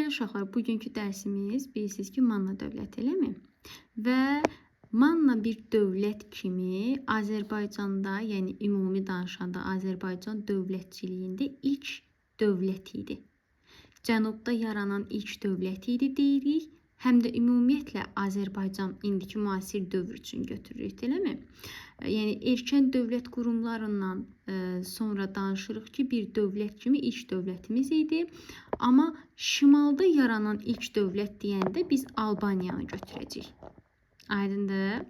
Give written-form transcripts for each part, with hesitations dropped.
uşaqlar, bugünkü dərsimiz bilirsiniz ki, Manna dövləti, eləmi? Və Manna bir dövlət kimi Azərbaycanda, yəni ümumi danışanda Azərbaycan dövlətçiliyində ilk dövlət idi. Cənubda yaranan ilk dövlət idi deyirik. Həm də ümumiyyətlə Azərbaycan indiki müasir dövr üçün götürürük, eləmi? Yəni erkən dövlət qurumlarından sonra danışırıq ki, bir dövlət kimi ilk dövlətimiz idi. Amma şimalda yaranan ilk dövlət deyəndə biz Albaniyanı götürəcəyik. Aydındır?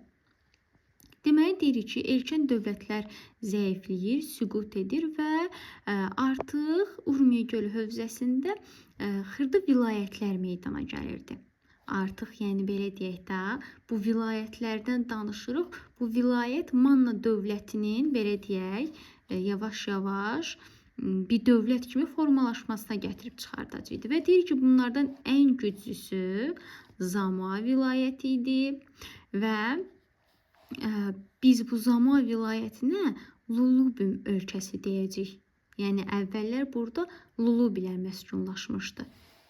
Deməli deyirik ki, erkən dövlətlər zəifləyir, süqut edir və artıq Urmiya gölü hövzəsində xırda vilayətlər meydana gəlirdi. Artıq, yəni belə deyək də, bu vilayətlərdən danışırıq. Bu vilayət Manna dövlətinin, belə deyək, yavaş-yavaş bir dövlət kimi formalaşmasına gətirib çıxardacaqdı. Və deyir ki, bunlardan ən güclüsü Zamua vilayəti idi və biz bu Zamua vilayətinə Lulubim ölkəsi deyəcəyik. Yəni əvvəllər burada Lulubilər məskunlaşmışdı.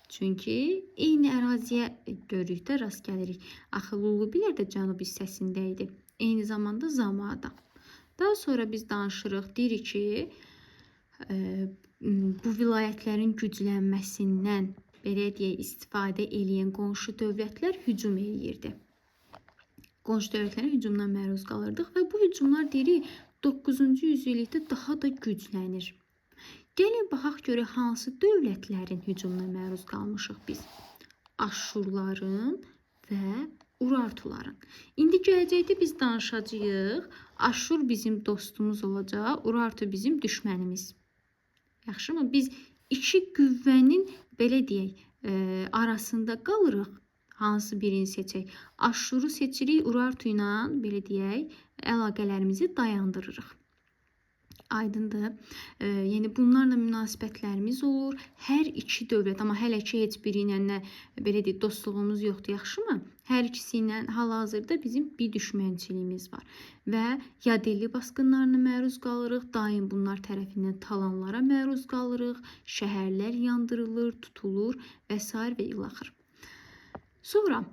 Çünki eyni əraziyə görürük də, rast gəlirik. Axı Lulubilər də cənub hissəsində idi. Eyni zamanda Zamuada. Daha sonra biz danışırıq, deyirik ki, bu vilayətlərin güclənməsindən belə deyək, istifadə edən qonşu dövlətlər hücum eləyirdi. Qonşu dövlətlərin hücumuna məruz qalırdıq və bu hücumlar deyirik 9-cu yüzillikdə daha da güclənir. Gəlin baxaq görə hansı dövlətlərin hücumuna məruz qalmışıq biz? Aşurların və Urartuların. İndi gələcəkdə biz danışacağıq. Aşur bizim dostumuz olacaq, Urartu bizim düşmənimiz. Yaxşı mı? Biz iki qüvvənin belə deyək arasında qalırıq. Hansı birini seçək? Aşuru seçirik, Urartu ilə belə deyək əlaqələrimizi dayandırırıq. Aydındır. Yəni bunlarla münasibətlərimiz olur. Hər iki dövlət, amma hələ ki heç biri ilə nə belə deyək dostluğumuz yoxdur, yaxşı mı? Hər ikisi ilə hal-hazırda bizim bir düşmənçiliyimiz var və yadelli basqınlarına məruz qalırıq. Daim bunlar tərəfindən talanlara məruz qalırıq. Şəhərlər yandırılır, tutulur və s. və ilaxır. Sonra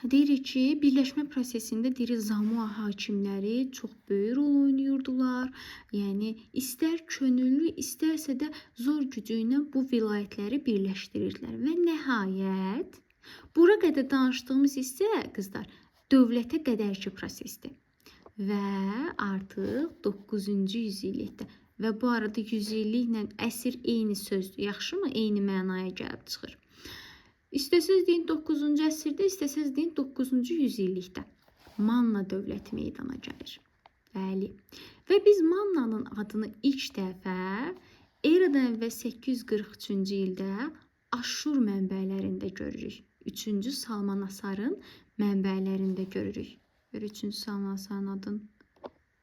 deyirik ki, birləşmə prosesində deyirik Zamua hakimləri çox böyük rol oynayırdılar. Yəni istər könüllü, istərsə də zor gücü ilə bu vilayətləri birləşdirirdilər. Və nəhayət, bura qədər danışdığımız hissə, qızlar, dövlətə qədərki prosesdir. Və artıq 9-cu yüzillikdə və bu arada yüzilliklə əsr eyni sözdür, yaxşı mı? Eyni mənaya gəlib çıxır. İstəsəz deyin 9-cu əsrdə, istəsəz deyin 9-cu yüzillikdə Manna dövləti meydana gəlir. Bəli. Və biz Mannanın adını ilk dəfə eradan əvvəl 843-cü ildə Aşur mənbələrində görürük. 3-cü Salmanasarın mənbələrində görürük. 3-cü Salmanasarın adını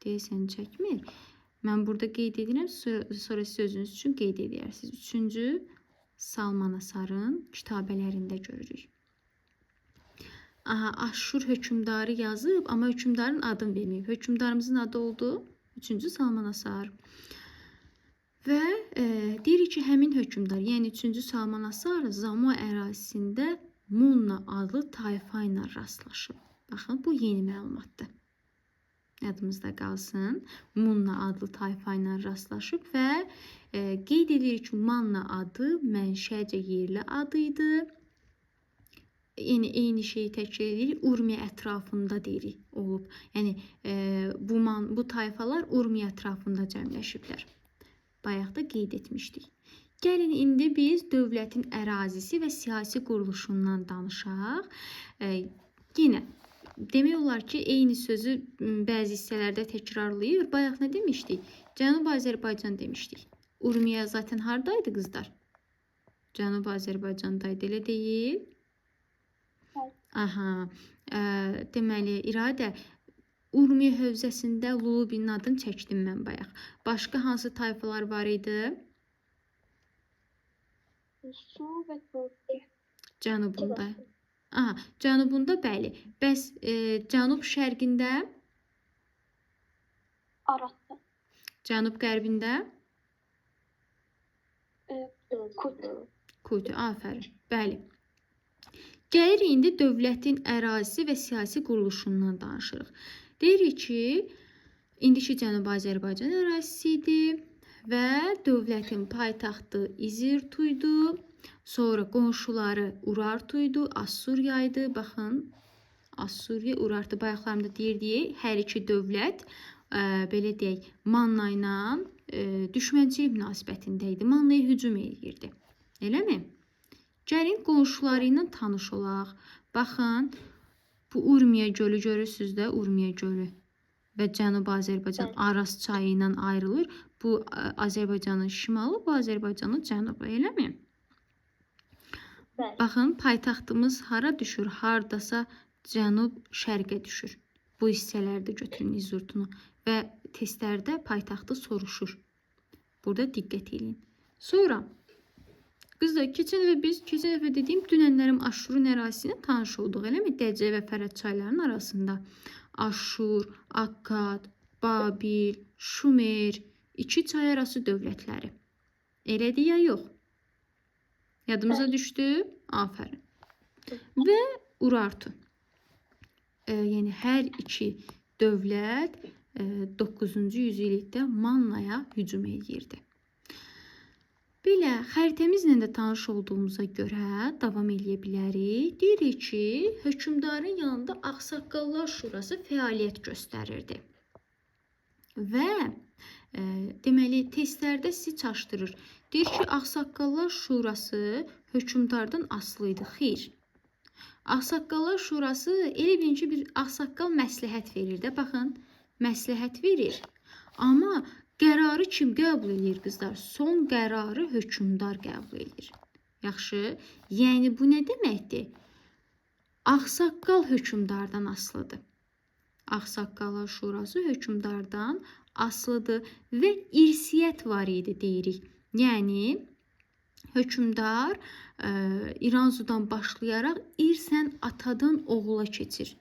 deyəsən çəkmir. Mən burada qeyd edirəm, sonra siz özünüz üçün qeyd edərsiniz. 3-cü Salmanasarın kitabələrində görürük. Aşur hökmdarı yazıb, amma hökmdarın adını verməyib. Hökmdarımızın adı oldu 3-cü Salmanasar. Və deyirik ki, həmin hökmdar, yəni 3-cü Salmanasar Zamua ərazisində Munna adlı tayfa ilə rastlaşıb. Baxın, bu yeni məlumatdır. Yadımızda qalsın. Munna adlı tayfa ilə rastlaşıb və qeyd edirik ki, Manna adı mənşəcə yerli adı idi. Yəni eyni şeyi təkrar edirik, Urmiya ətrafında deyirik olub. Yəni bu tayfalar Urmiya ətrafında cəmləşiblər. Bayaq da qeyd etmişdik. Gəlin indi biz dövlətin ərazisi və siyasi quruluşundan danışaq. Yenə demək olar ki, eyni sözü bəzi hissələrdə təkrarlayır. Bayaq nə demişdik? Cənub Azərbaycan demişdik. Urmiya zaten haradaydı qızlar? Cənub Azərbaycandaydı, elə deyil? Aha. Deməli, İradə, Urmiya hövzəsində Lulubinin adını çəkdim mən bayaq. Başqa hansı tayfalar var idi? Su və Türkiyə. Cənubunda. Aha, cənubunda bəli. Bəs cənub şərqində? Aratda. Cənub qərbində? Kut. Kuti, afərin. Bəli. Gəlirik indi dövlətin ərazisi və siyasi quruluşundan danışırıq. Deyirik ki, indiki Cənubi Azərbaycan ərazisi idi və dövlətin paytaxtı İzirtu idi. Sonra qonşuları Urartu idi, Assuriya idi. Baxın, Assuriya, Urartu bayaqlarımda deyirdik, hər iki dövlət belə deyək, Manna ilə düşmənçilik münasibətində idi. Mannaya hücum edirdi. Eləmi? Gəlin qonşuları ilə tanış olaq. Baxın, bu Urmiya gölü görürsünüz də, Urmiya gölü və Cənubi Azərbaycan Araz çayı ilə ayrılır. Bu Azərbaycanın şimalı, bu Azərbaycanın cənubu, eləmi? Bəli. Baxın, paytaxtımız hara düşür? Hardasa cənub-şərqə düşür. Bu hissələrdə götürün İzirtunu və testlərdə paytaxtı soruşur. Burada diqqət edin. Sonra qızlar, keçən dəfə dediyim Dünənlərim Aşşurun ərazisi ilə tanış olduq, eləmi? Dəcə və Fərəd çaylarının arasında Aşşur, Akkad, Babil, Şumer, iki çay arası dövlətləri. Elədir ya yox? Yadımıza düşdü? Afərin. Və Urartu. Yəni hər iki dövlət 9-cu yüzillikdə Mannaya hücum edirdi. Belə xəritəmizlə də tanış olduğumuza görə davam edə bilərik. Deyirik ki, hökmdarın yanında Ağsaqqallar Şurası fəaliyyət göstərirdi. Və deməli testlərdə sizi çaşdırır. Deyir ki, Ağsaqqallar Şurası hökmdardan asılı idi. Xeyr. Ağsaqqallar Şurası elə bilin ki, bir ağsaqqal məsləhət verir də. Baxın, məsləhət verir. Amma qərarı kim qəbul edir, qızlar? Son qərarı hökmdar qəbul edir. Yaxşı. Yəni bu nə deməkdir? Ağsaqqal hökmdardan asılıdır. Ağsaqqallar Şurası hökmdardan asılıdır və irsiyyət var idi deyirik. Yəni hökmdar İranzudan başlayaraq irsən atadan oğula keçir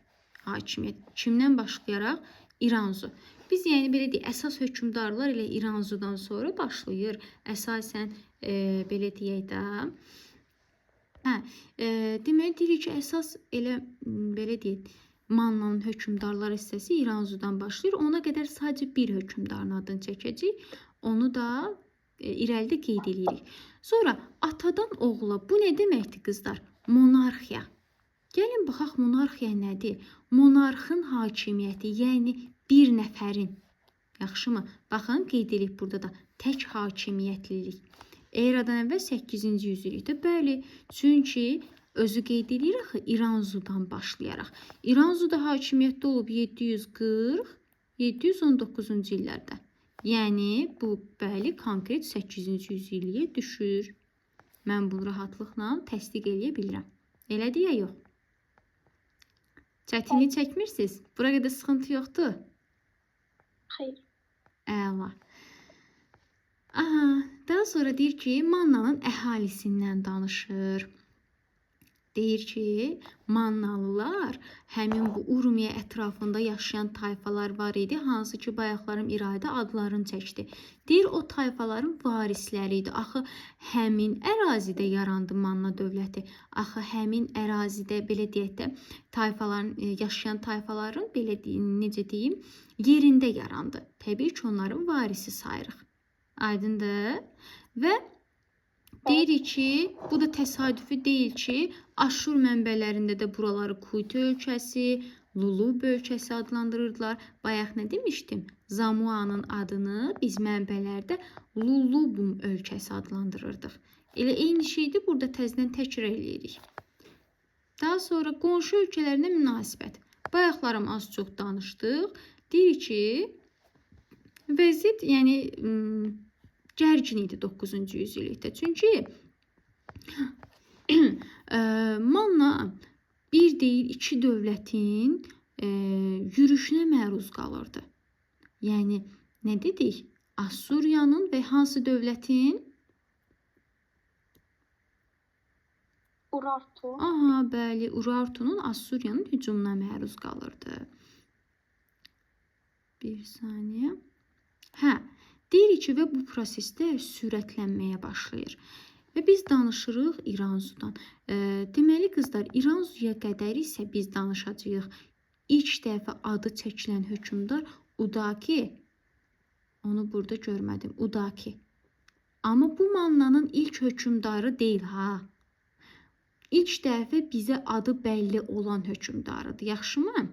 hakimiyyət. Kimdən başlayaraq? İranzu. Biz yəni belə deyək, əsas hökmdarlar elə İranzudan sonra başlayır. Əsasən belə deyək də. Deməli deyirik ki, əsas elə belə deyək, Mannanın hökmdarlar hissəsi İranzudan başlayır. Ona qədər sadəcə bir hökmdarın adını çəkəcək. Onu da irəlidə qeyd edirik. Sonra atadan oğula. Bu nə deməkdir qızlar? Monarxiya. Gəlin baxaq, monarxiya nədir? Monarxın hakimiyyəti, yəni bir nəfərin. Yaxşımı? Baxın, qeyd edirik burada da tək hakimiyyətlilik. Eradan əvvəl 8-ci yüzillikdə. Bəli, çünki özü qeyd edilir axı İranzudan başlayaraq. İranzuda hakimiyyətdə olub 740-719-cu illərdə. Yəni bu bəli konkret 8-ci yüzilliyə düşür. Mən bunu rahatlıqla təsdiq edə bilirəm. Elədir ya yox? Çətinlik çəkmirsiniz? Bura qədər sıxıntı yoxdur? Xeyr. Əla. Daha sonra deyir ki, Mannanın əhalisindən danışır. Deyir ki, Mannalılar həmin bu Urmiya ətrafında yaşayan tayfalar var idi, hansı ki, bayaqlarım İrayda adlarını çəkdi. Deyir, o tayfaların varisləri idi. Axı, həmin ərazidə yarandı Manna dövləti. Axı, həmin ərazidə, belə deyək də, yaşayan tayfaların, belə deyim, necə deyim, yerində yarandı. Təbii ki, onların varisi sayırıq. Aydındır. Və deyirik ki, bu da təsadüfi deyil ki, Aşşur mənbələrində də buraları Kuti ölkəsi, Lulub ölkəsi adlandırırdılar. Bayaq nə demişdim? Zamuanın adını biz mənbələrdə Lulubum ölkəsi adlandırırdıq. Elə eyni şeydir, burada təzədən təkrar edirik. Daha sonra qonşu ölkələrində münasibət. Bayaqlarım az çox danışdıq. Deyirik ki, vəziyyət, yəni gərgin idi 9-cu yüzillikdə. Çünki Manna bir deyil, iki dövlətin yürüşünə məruz qalırdı. Yəni, nə dedik? Assuriyanın və hansı dövlətin? Urartu. Aha, bəli, Urartunun Assuriyanın hücumuna məruz qalırdı. Bir saniyə. Deyirik ki, və bu prosesdə sürətlənməyə başlayır. Və biz danışırıq İranzudan. Deməli qızlar, İranzuya qədər isə biz danışacağıq. İlk dəfə adı çəkilən hökmdar Udaki. Onu burada görmədim. Udaki. Amma bu Mannanın ilk hökmdarı deyil ha. İlk dəfə bizə adı bəlli olan hökmdarıdır. Yaxşımı?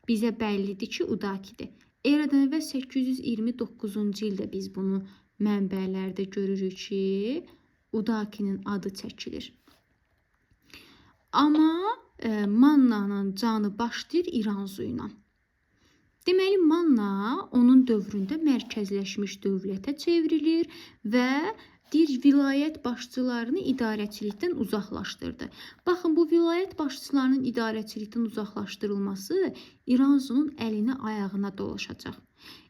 Bizə bəllidir ki, Udakidir. Eradan əvvəl 829-cu ildə biz bunu mənbələrdə görürük ki, Udakinin adı çəkilir. Amma Mannanın canı başlayır İranzu ilə. Deməli, Manna onun dövründə mərkəzləşmiş dövlətə çevrilir və vilayət başçılarını idarəçilikdən uzaqlaşdırdı. Baxın, bu vilayət başçılarının idarəçilikdən uzaqlaşdırılması İranzunun əlinə ayağına dolaşacaq.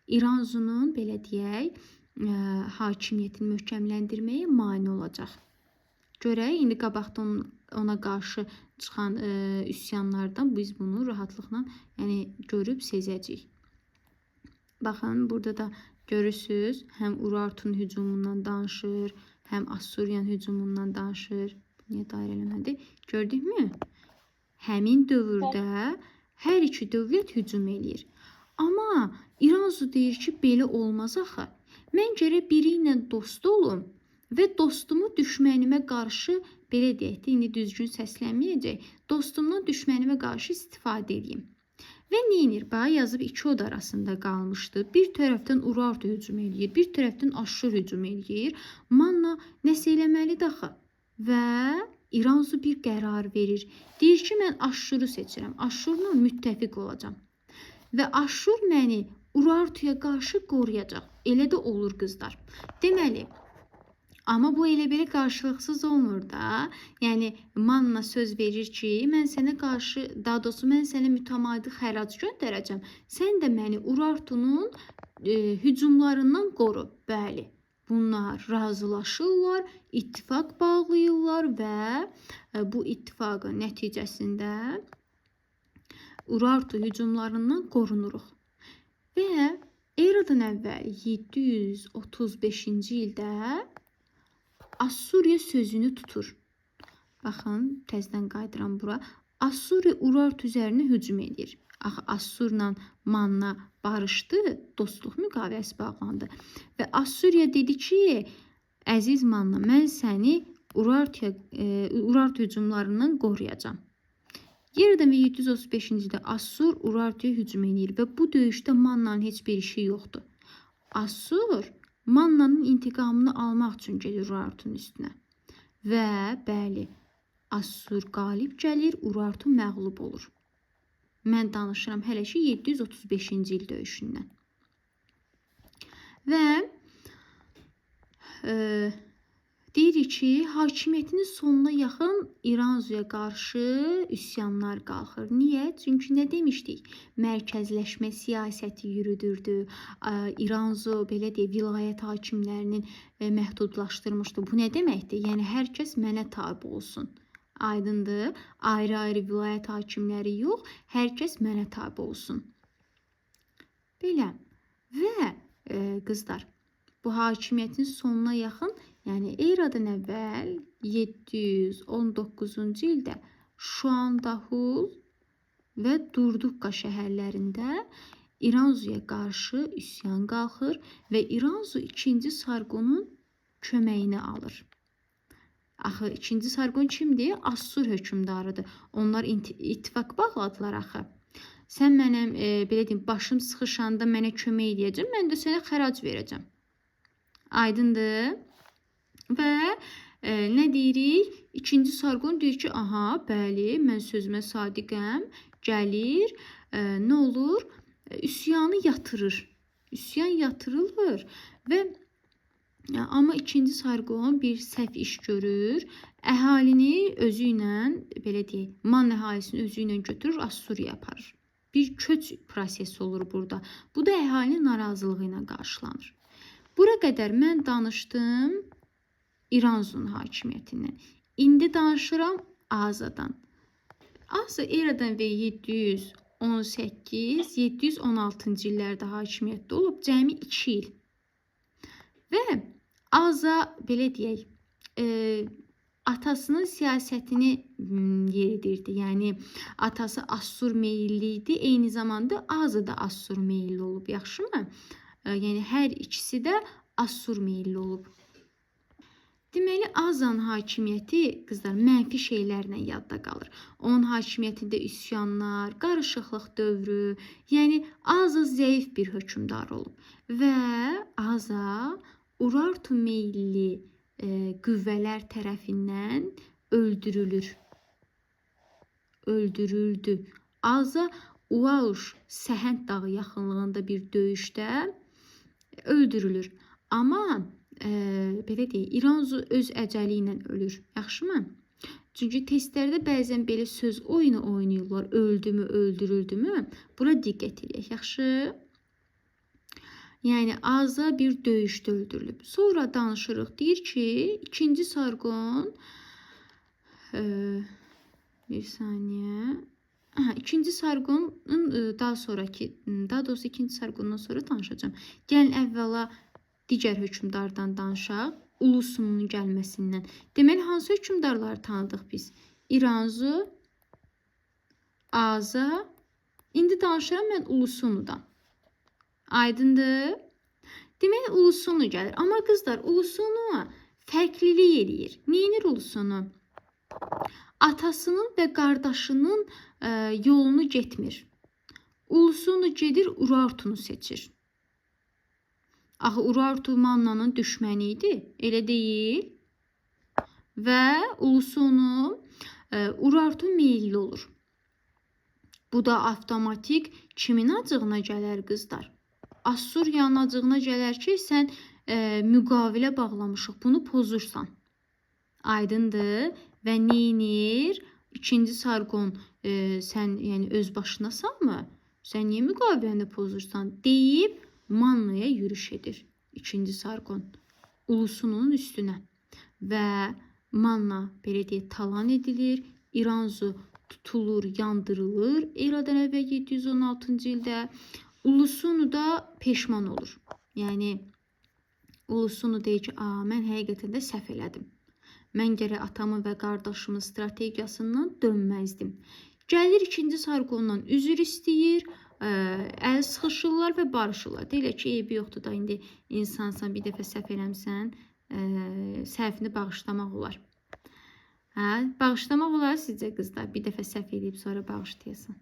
İranzunun, belə deyək, hakimiyyətini möhkəmləndirməyə mane olacaq. Görək, indi qabaqda ona qarşı çıxan üsyanlardan biz bunu rahatlıqla görüb sezəcəyik. Baxın, burada da görürsünüz, həm Urartun hücumundan danışır, həm Assuriyan hücumundan danışır. Niyə dairələmədi? Gördükmü? Həmin dövrdə hər iki dövlət hücum eləyir. Amma İranzu deyir ki, belə olmaz axı. Mən gərək biri ilə dost olum və dostumu düşmənimə qarşı, belə deyək də, indi düzgün səslənməyəcək, dostumdan düşmənimə qarşı istifadə edeyim. Və neyinir? Bax, yazıb iki od arasında qalmışdı. Bir tərəfdən Urartu hücum eləyir, bir tərəfdən Aşşur hücum eləyir. Manna nəsə eləməlidir axı. Və İranzu bir qərar verir. Deyir ki, mən Aşşuru seçirəm. Aşşurla müttəfiq olacam. Və Aşşur məni Urartuya qarşı qoruyacaq. Elə də olur qızlar. Deməli, amma bu elə belə qarşılıqsız olmur da. Yəni, Manna söz verir ki, mən sənə qarşı, daha doğrusu mən sənə mütəmadi xərac göndərəcəm. Sən də məni Urartunun hücumlarından qoru. Bəli, bunlar razılaşırlar, ittifaq bağlayırlar və bu ittifaqın nəticəsində Urartu hücumlarından qorunuruq. Və eradan əvvəl 735-ci ildə Assuriya sözünü tutur. Baxın, təzdən qaydıram bura. Assuriya Urartu üzərinə hücum edir. Axı, Assurla Manna barışdı, dostluq müqaviləsi bağlandı. Və Assuriya dedi ki, əziz Manna, mən səni Urartu hücumlarından qoruyacam. Yeridən və 735-ci ildə Assur Urartuya hücum edir və bu döyüşdə Mannanın heç bir işi yoxdur. Assur Mannanın intiqamını almaq üçün gelir Urartunun üstünə. Və bəli, Assur qalib gəlir, Urartu məğlub olur. Mən danışıram hələ ki 735-ci il döyüşündən. Və deyirik ki, hakimiyyətinin sonuna yaxın İranzuya qarşı üsyanlar qalxır. Niyə? Çünki nə demişdik? Mərkəzləşmə siyasəti yürüdürdü. İranzu, belə deyək, vilayət hakimlərinin məhdudlaşdırmışdı. Bu nə deməkdir? Yəni, hər kəs mənə tabi olsun. Aydındır. Ayrı-ayrı vilayət hakimləri yox, hər kəs mənə tabi olsun. Belə. Və qızlar, bu hakimiyyətin sonuna yaxın, yəni eradan əvvəl 719-cu ildə Şuandahul və Durdukka şəhərlərində İranzuya qarşı üsyan qalxır və İranzu 2-ci Sarqonun köməyini alır. Axı, 2-ci Sarqon kimdir? Assur hökmdarıdır. Onlar ittifaq bağladılar axı. Sən mənəm, belə deyim, başım sıxışanda mənə kömək edəcəm, mən də sənə xərac verəcəm. Aydındır. Və nə deyirik? 2-ci Sarqon deyir ki, aha, bəli, mən sözümə sadiqəm, gəlir, nə olur? Üsyanı yatırır. Üsyan yatırılır və amma 2-ci Sarqon bir səhv iş görür. Əhalini özü ilə, belə deyək, Man əhalisini özü ilə götürür, Assuriya aparır. Bir köç prosesi olur burada. Bu da əhalinin narazılığı ilə qarşılanır. Bura qədər mən danışdım İranzunun hakimiyyətindən. İndi danışıram Azadan. Aza eradan və 718-716-cı illərdə hakimiyyətdə olub, cəmi 2 il. Və Aza, belə deyək, atasının siyasətini yeridirdi. Yəni atası Assur meyilli idi, eyni zamanda Azza da Assur meyilli olub, yaxşımı? Yəni hər ikisi də Assur meyilli olub. Deməli, Azzanın hakimiyyəti qızlar mənfi şeylərlə yadda qalır. Onun hakimiyyətində üsyanlar, qarışıqlıq dövrü, yəni Azza zəif bir hökmdar olub və Azza Urartu meyilli qüvvələr tərəfindən öldürüldü. Azza Uauş Səhənd dağı yaxınlığında bir döyüşdə öldürülür. Amma belə deyək, İranzu öz əcəli ilə ölür. Yaxşımı? Çünki testlərdə bəzən belə söz oyunu oynayırlar. Öldümü, öldürüldümü? Bura diqqət edək. Yaxşı? Yəni Azza bir döyüşdə öldürülüb. Sonra danışırıq. Deyir ki, 2-ci Sargon bir saniyə. 2-ci Sargonun daha doğrusu 2-ci Sargondan sonra danışacağım. Gəlin əvvəla digər hökmdardan danışaq. Ulusunun gəlməsindən. Deməli, hansı hökmdarları tanıdıq biz? İranzu, Azza. İndi danışıram mən Ulusunudan. Aydındır? Deməli, Ulusunu gəlir. Amma qızlar, Ulusunu fərqlilik eləyir. Neyinir Ulusunu? Atasının və qardaşının yolunu getmir. Ulusunu gedir, Urartunu seçir. Axı Urartu Mannanın düşməni idi, elə deyil. Və Ulusunu Urartu meyilli olur. Bu da avtomatik kimin acığına gələr qızlar? Assuriyanın acığına gələr ki, sən müqavilə bağlamışıq, bunu pozursan. Aydındır və neynir? 2-ci Sargon sən yəni öz başınasanmı? Sən niyə müqaviləni pozursan? Deyib Mannaya yürüş edir 2-ci Sargon Ulusunun üstünə və Manna belə deyək talan edilir. İranzu tutulur, yandırılır. Eradan əvvəl 716-cı ildə Ulusunu da peşman olur. Yəni Ulusunu deyir ki, mən həqiqətən də səhv elədim. Mən gərək atamın və qardaşımın strategiyasından dönməzdim. Gəlir 2-ci Sargondan üzr istəyir. Əl sıxışırlar və barışırlar. Deyirlər ki, eybi yoxdur da, indi insansan, bir dəfə səhv eləmsən, səhvini bağışlamaq olar. Bağışlamaq olar sizcə qızlar? Bir dəfə səhv edib sonra bağışlayasan.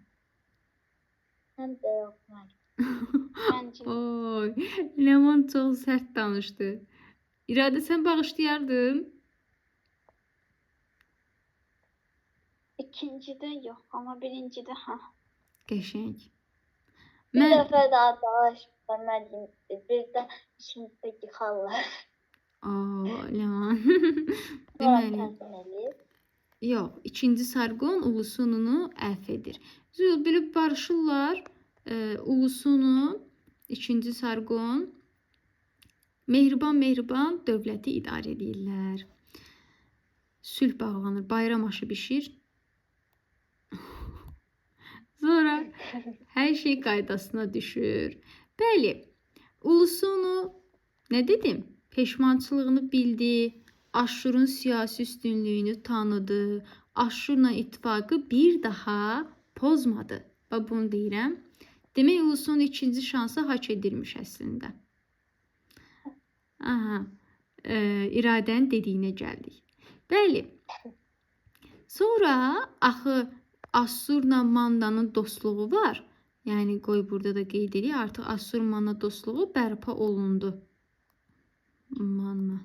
Mən də yoxlar. Oy, Ləman çox sərt danışdı. İradə, sən bağışlayardın? İkincidə yox, amma birincidə Qəşəng. Bir dəfə daha bağışlamalıyım. Bir də içimizdə yıxarlar. Ləman. Deməli. Yox, 2-ci Sargon Ulusununu əfv edir. Zül bilib barışırlar. Ulusunu 2-ci Sargon mehriban dövləti idarə edirlər. Sülh bağlanır, bayram aşı bişir. Sonra hər şey qaydasına düşür. Bəli, Ulusunu nə dedim? Peşmançılığını bildi. Aşurun siyasi üstünlüyünü tanıdı. Aşurla ittifaqı bir daha pozmadı. Bax bunu deyirəm. Demək Ulusunun 2-ci şansı hak edilmiş əslində. İradənin dediyinə gəldik. Bəli. Sonra axı Assurla Mannanın dostluğu var. Yəni qoy burada da qeyd edək. Artıq Assur-Manna dostluğu bərpa olundu. Manna.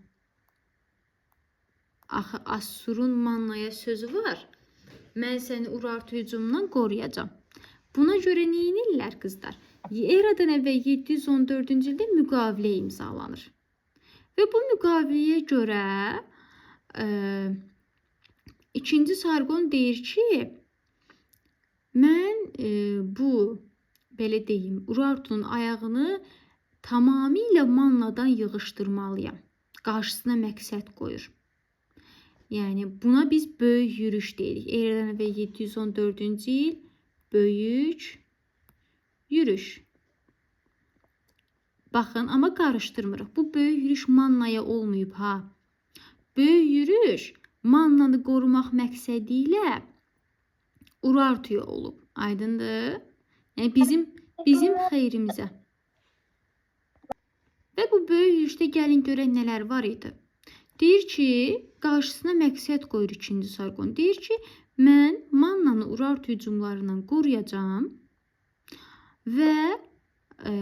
Axı Assurun Mannaya sözü var. Mən səni Urartu hücumundan qoruyacağam. Buna görə nə edirlər qızlar? Eradan əvvəl 714-cü ildə müqavilə imzalanır. Və bu müqaviləyə görə 2-ci Sargon deyir ki, mən bu belə deyim, Urartunun ayağını tamamilə Mannadan yığışdırmalıyam. Qarşısına məqsəd qoyur. Yəni buna biz böyük yürüş deyirik. Eradan əvvəl 714-cü il böyük yürüş. Baxın, amma qarışdırmırıq. Bu böyük yürüş Mannaya olmayıb ha. böyük yürüş Mannanı qorumaq məqsədi ilə Urartuya olub. Aydındır? Yəni bizim xeyrimizə. Və bu böyük yürüşdə gəlin görək nələr var idi. Deyir ki, qarşısına məqsəd qoyur ikinci Sargon. Deyir ki, mən Mannanı Urartu hücumlarından qoruyacağam və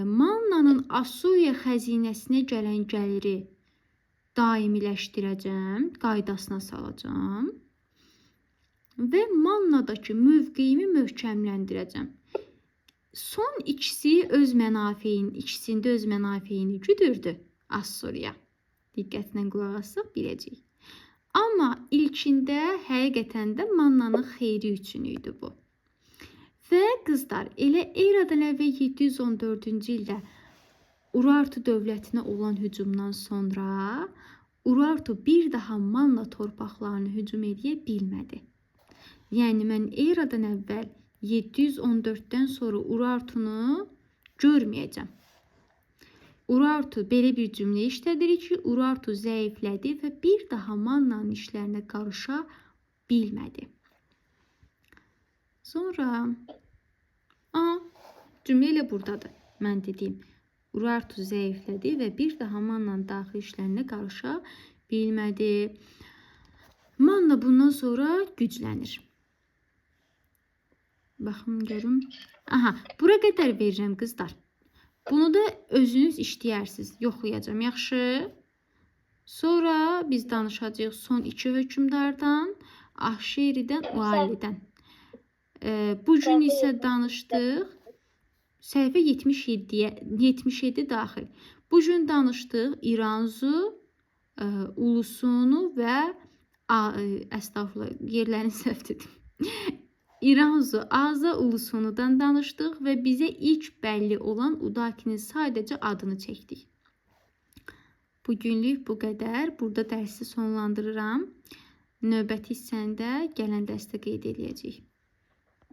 Mannanın Assuriya xəzinəsinə gələn gəliri daimiləşdirəcəm, qaydasına salacağam və Mannadakı mövqeyimi möhkəmləndirəcəm. Son ikisində öz mənafeyini güdürdü Assuriya. Diqqətlə qulaq assaq biləcək. Amma ilkində həqiqətən də Mannanın xeyri üçün idi bu. Və qızlar, elə eradan əvvəl 714-cü ildə Urartu dövlətinə olan hücumdan sonra Urartu bir daha Manna torpaqlarını hücum edə bilmədi. Yəni mən eradan əvvəl 714-dən sonra Urartunu görməyəcəm. Urartu belə bir cümlə işlədir ki, Urartu zəiflədi və bir daha Mannanın işlərinə qarışa bilmədi. Sonra cümlə elə buradadır. Mən dediyim Urartu zəiflədi və bir daha Mannanın daxili işlərinə qarışa bilmədi. Manna bundan sonra güclənir. Baxın görüm. Bura qədər verirəm qızlar. Bunu da özünüz işləyərsiniz. Yoxlayacağım, yaxşı? Sonra biz danışacağıq son iki hökümdardan, Ahşeridən, Ualidən. Bugün isə danışdıq. Səhifə 77 daxil. Bugün danışdıq İranzu, Ulusunu və yerlərini səhv dedim. İranzu, Aza Ulusunudan danışdıq və bizə ilk bəlli olan Udakinin sadəcə adını çəkdik. Bugünlük bu qədər. Burada dərsi sonlandırıram. Növbəti hissəndə gələn dərsdə qeyd edəcəyik.